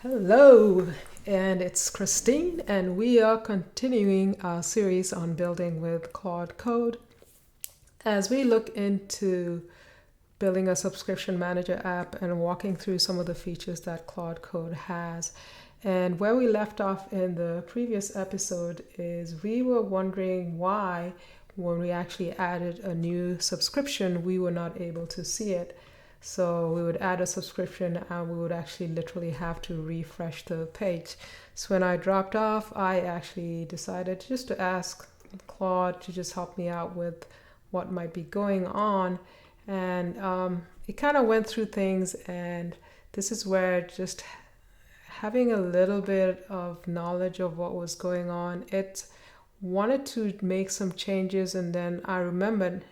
Hello, and it's Christine, and we are continuing our series on building with Claude Code as we look into building a subscription manager app and walking through some of the features that Claude Code has. And where we left off in the previous episode is we were wondering why, when we actually added a new subscription, we were not able to see it. So we would add a subscription and we would actually literally have to refresh the page. So when I dropped off, I actually decided just to ask Claude to just help me out with what might be going on. And it kind of went through things, and this is where just having a little bit of knowledge of what was going on, it wanted to make some changes, and then I remembered,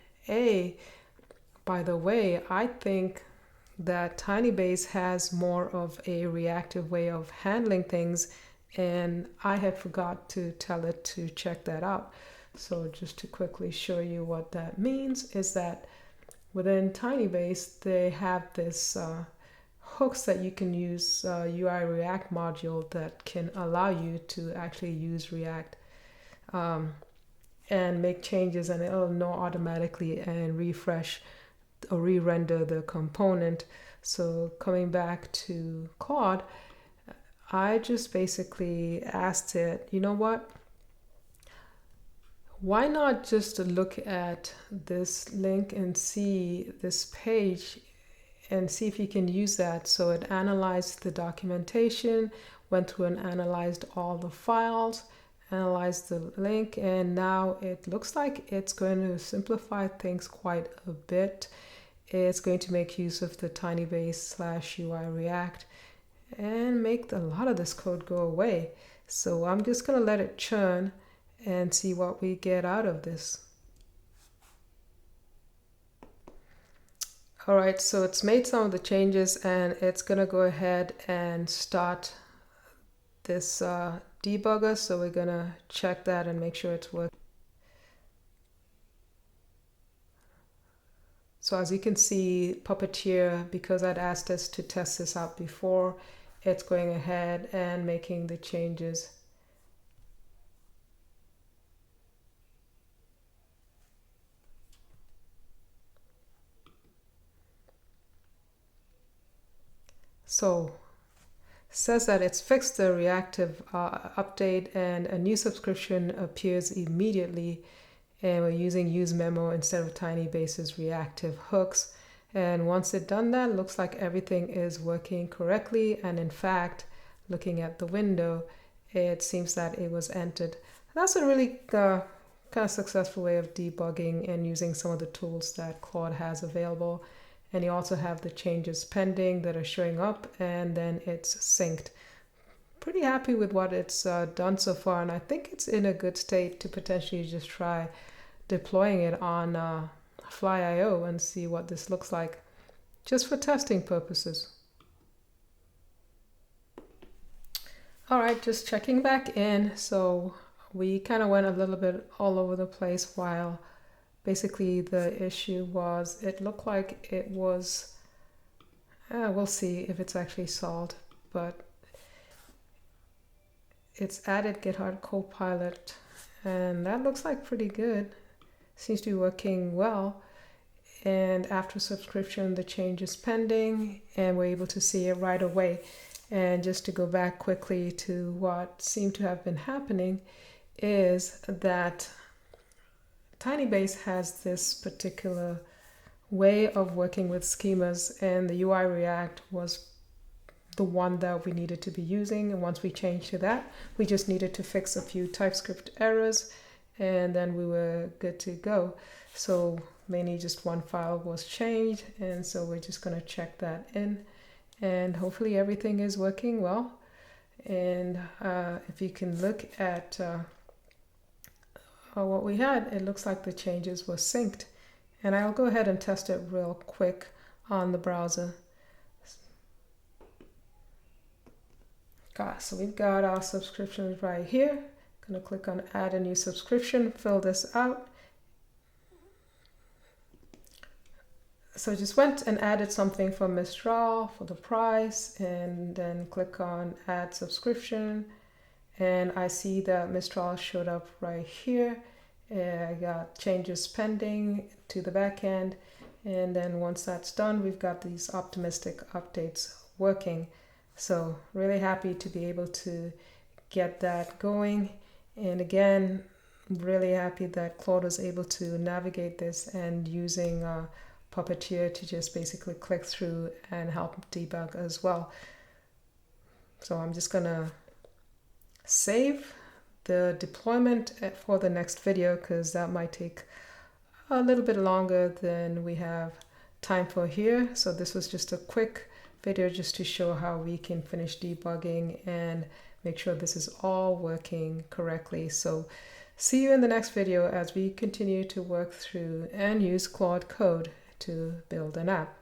by the way, I think that TinyBase has more of a reactive way of handling things, and I had forgot to tell it to check that out. So just to quickly show you what that means is that within TinyBase, they have this hooks that you can use, UI React module that can allow you to actually use React and make changes, and it'll know automatically and refresh or re-render the component. So coming back to Claude, I just basically asked it, you know what? Why not just look at this link and see this page and see if you can use that. So it analyzed the documentation, went through and analyzed all the files, analyzed the link, and now it looks like it's going to simplify things quite a bit. It's going to make use of the TinyBase/UI React and make a lot of this code go away. So I'm just going to let it churn and see what we get out of this. All right, so it's made some of the changes, and it's going to go ahead and start this debugger. So we're going to check that and make sure it's working. So as you can see, Puppeteer, because I'd asked us to test this out before, it's going ahead and making the changes. So says that it's fixed the reactive update, and a new subscription appears immediately, and we're using use memo instead of TinyBase's reactive hooks. And once it's done that, looks like everything is working correctly, and in fact, looking at the window, it seems that it was entered. That's a really kind of successful way of debugging and using some of the tools that Claude has available. And you also have the changes pending that are showing up, and then it's synced. Pretty happy with what it's done so far, and I think it's in a good state to potentially just try deploying it on Fly.io and see what this looks like, just for testing purposes. All right, just checking back in. So we kind of went a little bit all over the place while basically the issue was, it looked like it was, we'll see if it's actually solved, but it's added GitHub Copilot, and that looks like pretty good. Seems to be working well. And after subscription, the change is pending, and we're able to see it right away. And just to go back quickly to what seemed to have been happening is that TinyBase has this particular way of working with schemas, and the UI React was the one that we needed to be using. And once we changed to that, we just needed to fix a few TypeScript errors, and then we were good to go. So mainly just one file was changed, and so we're just going to check that in, and hopefully everything is working well. And if you can look at what we had, it looks like the changes were synced, and I'll go ahead and test it real quick on the browser. So we've got our subscriptions right here. Going to click on add a new subscription, fill this out. So I just went and added something for Mistral for the price, and then click on add subscription, and I see that Mistral showed up right here. I got changes pending to the back end, and then once that's done, we've got these optimistic updates working. So really happy to be able to get that going. And again, really happy that Claude was able to navigate this and using Puppeteer to just basically click through and help debug as well. So I'm just gonna save the deployment for the next video, because that might take a little bit longer than we have time for here. So this was just a quick video just to show how we can finish debugging and make sure this is all working correctly. So see you in the next video as we continue to work through and use Claude Code to build an app.